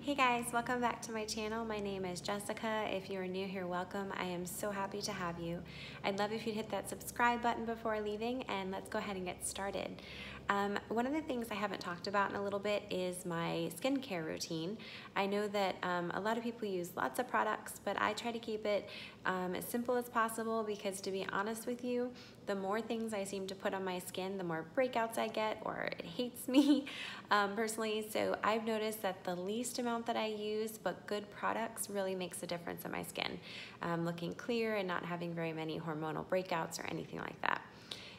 Hey guys, welcome back to my channel. My name is Jessica. If you are new here, welcome. I am so happy to have you. I'd love if you'd hit that subscribe button before leaving, and let's go ahead and get started. One of the things I haven't talked about in a little bit is my skincare routine. I know that a lot of people use lots of products, but I try to keep it as simple as possible because, to be honest with you, the more things I seem to put on my skin, the more breakouts I get, or it hates me personally. So I've noticed that the least amount that I use, but good products, really makes a difference in my skin. Looking clear and not having very many hormonal breakouts or anything like that.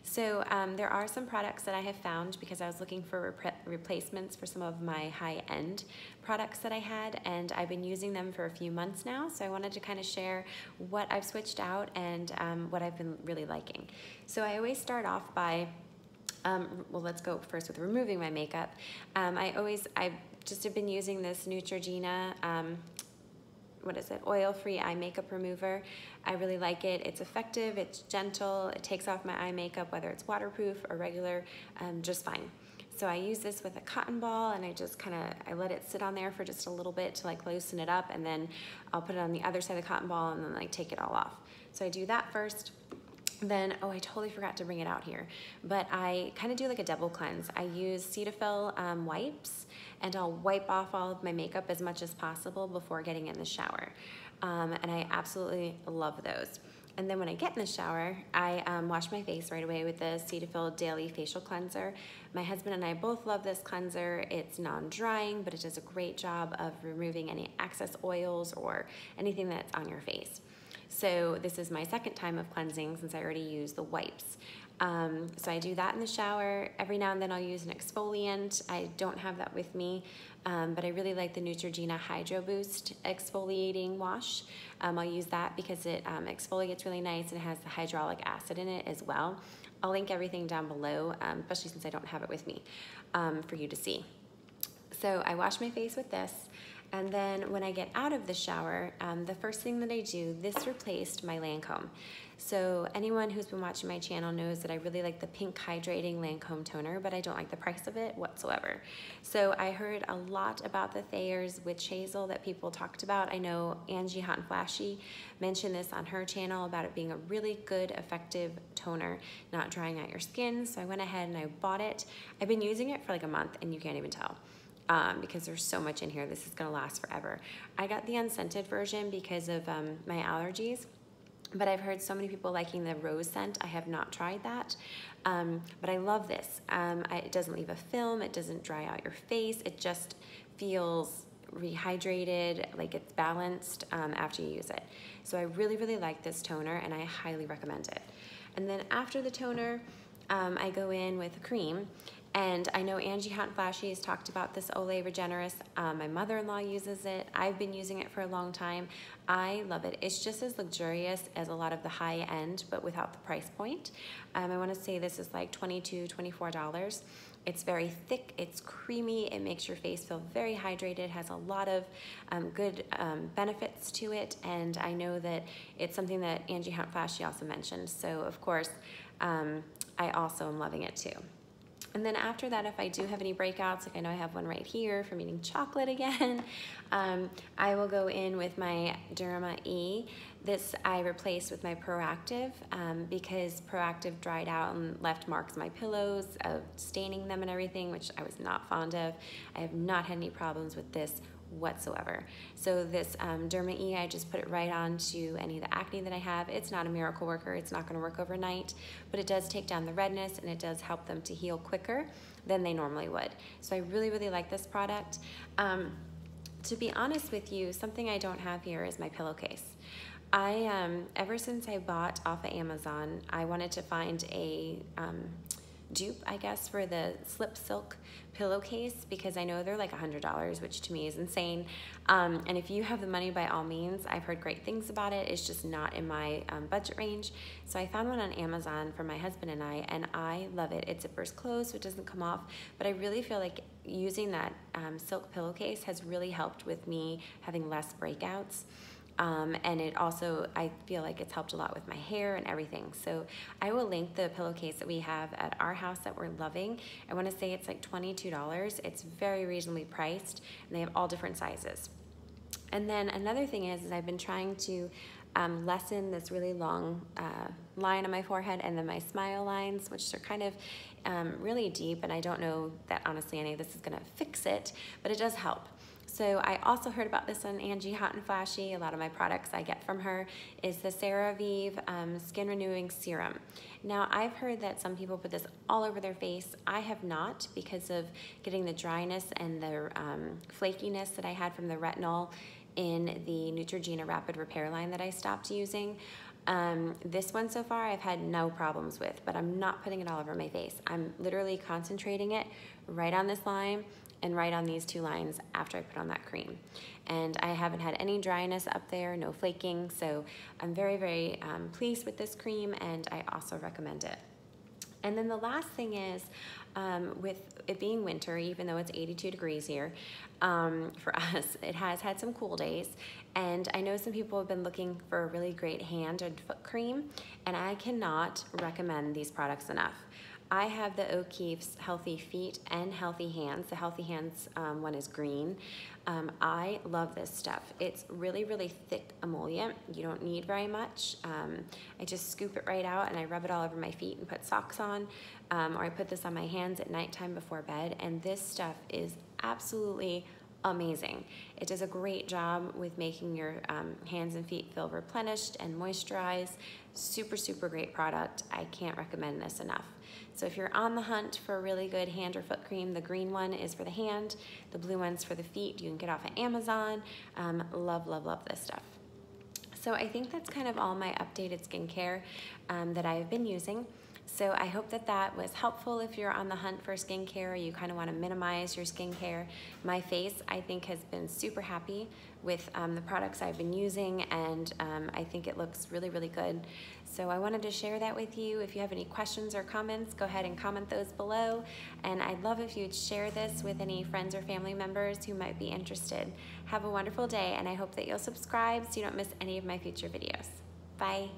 So there are some products that I have found because I was looking for replacements for some of my high-end products that I had, and I've been using them for a few months now, so I wanted to kind of share what I've switched out and what I've been really liking. So I always start off by well, let's go first with removing my makeup. I've just been using this Neutrogena oil-free eye makeup remover. I really like it. It's effective, it's gentle, it takes off my eye makeup, whether it's waterproof or regular, just fine. So I use this with a cotton ball, and I let it sit on there for just a little bit to like loosen it up, and then I'll put it on the other side of the cotton ball and then like take it all off. So I do that first. Then, oh, I totally forgot to bring it out here, but I kind of do like a double cleanse. I use Cetaphil wipes, and I'll wipe off all of my makeup as much as possible before getting in the shower. And I absolutely love those. And then when I get in the shower, I wash my face right away with the Cetaphil Daily Facial Cleanser. My husband and I both love this cleanser. It's non-drying, but it does a great job of removing any excess oils or anything that's on your face. So this is my second time of cleansing since I already used the wipes. So I do that in the shower. Every now and then I'll use an exfoliant. I don't have that with me, but I really like the Neutrogena Hydro Boost exfoliating wash. I'll use that because it exfoliates really nice and it has the hyaluronic acid in it as well. I'll link everything down below, especially since I don't have it with me, for you to see. So I wash my face with this. And then when I get out of the shower, the first thing that I do, this replaced my Lancome. So anyone who's been watching my channel knows that I really like the pink hydrating Lancome toner, but I don't like the price of it whatsoever. So I heard a lot about the Thayer's Witch Hazel that people talked about. I know Angie Hot and Flashy mentioned this on her channel about it being a really good, effective toner, not drying out your skin. So I went ahead and I bought it. I've been using it for like a month, and you can't even tell. Because there's so much in here. This is gonna last forever. I got the unscented version because of my allergies, but I've heard so many people liking the rose scent. I have not tried that, but I love this. It doesn't leave a film, it doesn't dry out your face, it just feels rehydrated, like it's balanced after you use it. So I really, really like this toner, and I highly recommend it. And then after the toner, I go in with a cream. And I know Angie Hot and Flashy has talked about this Olay Regenerist. My mother-in-law uses it. I've been using it for a long time. I love it. It's just as luxurious as a lot of the high-end, but without the price point. I want to say this is like $22, $24. It's very thick, it's creamy, it makes your face feel very hydrated, has a lot of good benefits to it, and I know that it's something that Angie Hot and Flashy also mentioned. So of course, I also am loving it too. And then after that, if I do have any breakouts, like I know I have one right here from eating chocolate again, I will go in with my DermaE. This I replaced with my Proactive because Proactive dried out and left marks on my pillows of staining them and everything, which I was not fond of. I have not had any problems with this whatsoever. So this DermaE, I just put it right onto any of the acne that I have. It's not a miracle worker, it's not gonna work overnight, but it does take down the redness and it does help them to heal quicker than they normally would. So I really, really like this product. To be honest with you, something I don't have here is my pillowcase. Ever since I bought off of Amazon, I wanted to find a dupe, I guess, for the Slip Silk pillowcase because I know they're like $100, which to me is insane. And if you have the money, by all means, I've heard great things about it. It's just not in my budget range. So I found one on Amazon for my husband and I love it. It zippers closed so it doesn't come off, but I really feel like using that silk pillowcase has really helped with me having less breakouts. And it also, I feel like it's helped a lot with my hair and everything. So I will link the pillowcase that we have at our house that we're loving. I want to say it's like $22. It's very reasonably priced, and they have all different sizes. And then another thing is I've been trying to lessen this really long line on my forehead and then my smile lines, which are kind of really deep, and I don't know that honestly any of this is gonna fix it, but it does help. So I also heard about this on Angie Hot and Flashy. A lot of my products I get from her is the CeraVe Skin Renewing Serum. Now I've heard that some people put this all over their face. I have not, because of getting the dryness and the flakiness that I had from the retinol in the Neutrogena Rapid Repair line that I stopped using. This one so far I've had no problems with, but I'm not putting it all over my face. I'm literally concentrating it right on this line and right on these two lines after I put on that cream. And I haven't had any dryness up there, no flaking, so I'm very, very pleased with this cream, and I also recommend it. And then the last thing is, with it being winter, even though it's 82 degrees here, for us, it has had some cool days. And I know some people have been looking for a really great hand and foot cream, and I cannot recommend these products enough. I have the O'Keeffe's Healthy Feet and Healthy Hands. The Healthy Hands one is green. I love this stuff. It's really, really thick emollient. You don't need very much. I just scoop it right out and I rub it all over my feet and put socks on, or I put this on my hands at nighttime before bed, and this stuff is absolutely amazing. It does a great job with making your hands and feet feel replenished and moisturized. Super, super great product. I can't recommend this enough. So if you're on the hunt for a really good hand or foot cream, the green one is for the hand, the blue one's for the feet. You can get off at Amazon. Love, love, love this stuff. So I think that's kind of all my updated skincare that I've been using. So I hope that that was helpful if you're on the hunt for skincare, or you kind of want to minimize your skincare. My face, I think, has been super happy with the products I've been using, and I think it looks really, really good. So I wanted to share that with you. If you have any questions or comments, go ahead and comment those below. And I'd love if you'd share this with any friends or family members who might be interested. Have a wonderful day, and I hope that you'll subscribe so you don't miss any of my future videos. Bye.